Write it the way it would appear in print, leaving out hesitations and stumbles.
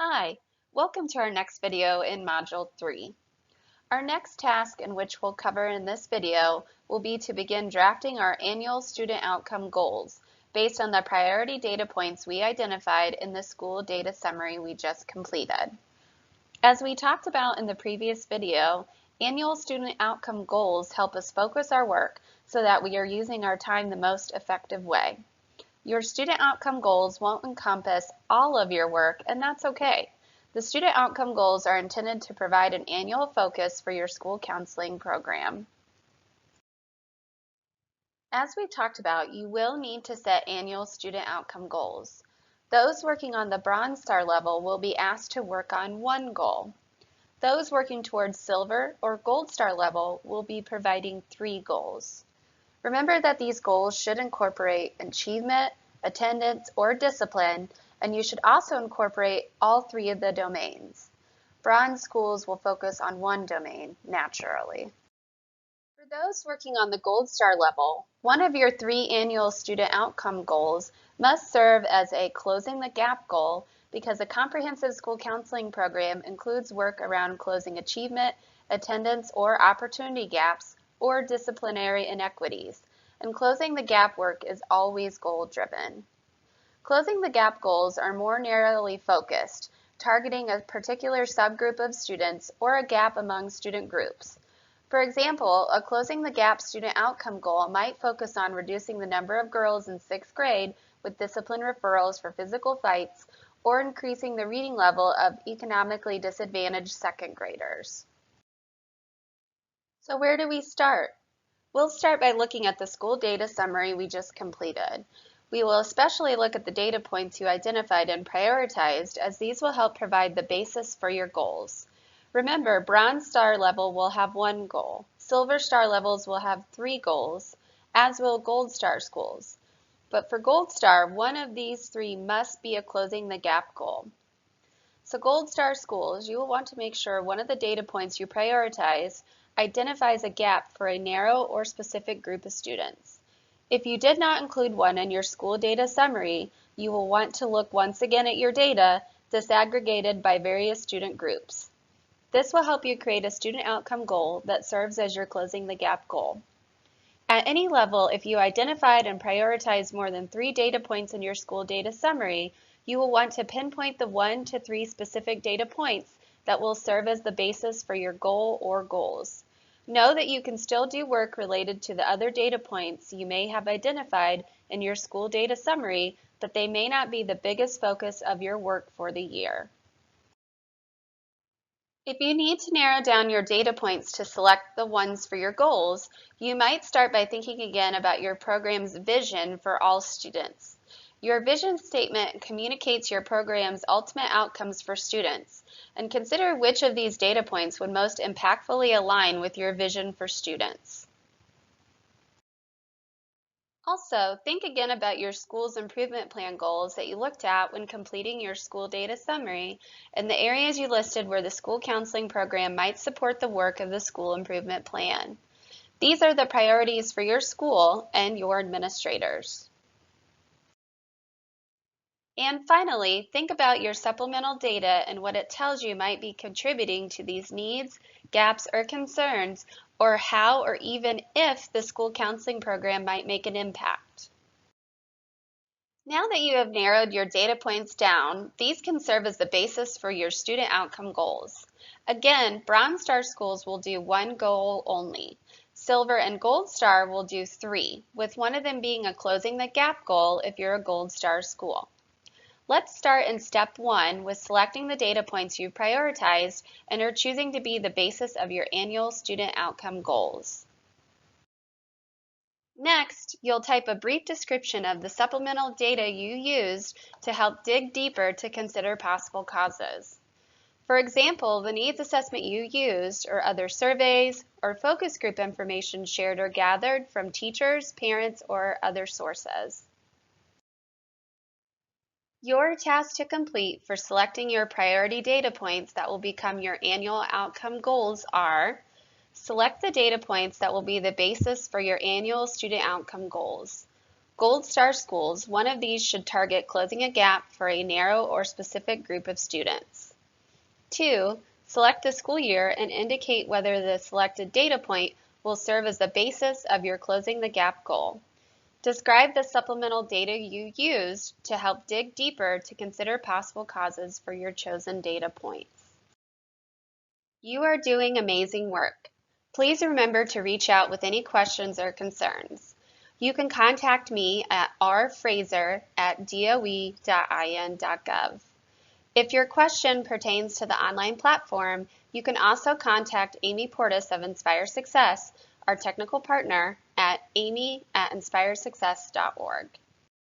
Hi, welcome to our next video in Module 3. Our next task, in which we'll cover in this video, will be to begin drafting our annual student outcome goals based on the priority data points we identified in the school data summary we just completed. As we talked about in the previous video, annual student outcome goals help us focus our work so that we are using our time the most effective way. Your student outcome goals won't encompass all of your work, and that's okay. The student outcome goals are intended to provide an annual focus for your school counseling program. As we talked about, you will need to set annual student outcome goals. Those working on the Bronze Star level will be asked to work on one goal. Those working towards Silver or Gold Star level will be providing 3 goals. Remember that these goals should incorporate achievement, attendance, or discipline, and you should also incorporate all 3 of the domains. Bronze schools will focus on one domain, naturally. For those working on the Gold Star level, one of your 3 annual student outcome goals must serve as a closing the gap goal because a comprehensive school counseling program includes work around closing achievement, attendance, or opportunity gaps, or disciplinary inequities, and closing the gap work is always goal-driven. Closing the gap goals are more narrowly focused, targeting a particular subgroup of students or a gap among student groups. For example, a closing the gap student outcome goal might focus on reducing the number of girls in 6th grade with discipline referrals for physical fights or increasing the reading level of economically disadvantaged 2nd graders. So where do we start? We'll start by looking at the school data summary we just completed. We will especially look at the data points you identified and prioritized, as these will help provide the basis for your goals. Remember, Bronze Star level will have 1 goal. Silver Star levels will have 3 goals, as will Gold Star schools. But for Gold Star, one of these 3 must be a closing the gap goal. So Gold Star schools, you will want to make sure one of the data points you prioritize identifies a gap for a narrow or specific group of students. If you did not include one in your school data summary, you will want to look once again at your data disaggregated by various student groups. This will help you create a student outcome goal that serves as your closing the gap goal. At any level, if you identified and prioritized more than 3 data points in your school data summary, you will want to pinpoint the 1 to 3 specific data points that will serve as the basis for your goal or goals. Know that you can still do work related to the other data points you may have identified in your school data summary, but they may not be the biggest focus of your work for the year. If you need to narrow down your data points to select the ones for your goals, you might start by thinking again about your program's vision for all students. Your vision statement communicates your program's ultimate outcomes for students, and consider which of these data points would most impactfully align with your vision for students. Also, think again about your school's improvement plan goals that you looked at when completing your school data summary and the areas you listed where the school counseling program might support the work of the school improvement plan. These are the priorities for your school and your administrators. And finally, think about your supplemental data and what it tells you might be contributing to these needs, gaps, or concerns, or how or even if the school counseling program might make an impact. Now that you have narrowed your data points down, these can serve as the basis for your student outcome goals. Again, Bronze Star schools will do 1 goal only. Silver and Gold Star will do 3, with one of them being a closing the gap goal if you're a Gold Star school. Let's start in step 1 with selecting the data points you've prioritized and are choosing to be the basis of your annual student outcome goals. Next, you'll type a brief description of the supplemental data you used to help dig deeper to consider possible causes. For example, the needs assessment you used, or other surveys, or focus group information shared or gathered from teachers, parents, or other sources. Your task to complete for selecting your priority data points that will become your annual outcome goals are: select the data points that will be the basis for your annual student outcome goals. Gold Star schools, one of these should target closing a gap for a narrow or specific group of students. 2. Select the school year and indicate whether the selected data point will serve as the basis of your closing the gap goal. Describe the supplemental data you used to help dig deeper to consider possible causes for your chosen data points. You are doing amazing work. Please remember to reach out with any questions or concerns. You can contact me at rfraser@doe.in.gov. If your question pertains to the online platform, you can also contact Amy Portis of Inspire Success, our technical partner, at amy@inspiresuccess.org.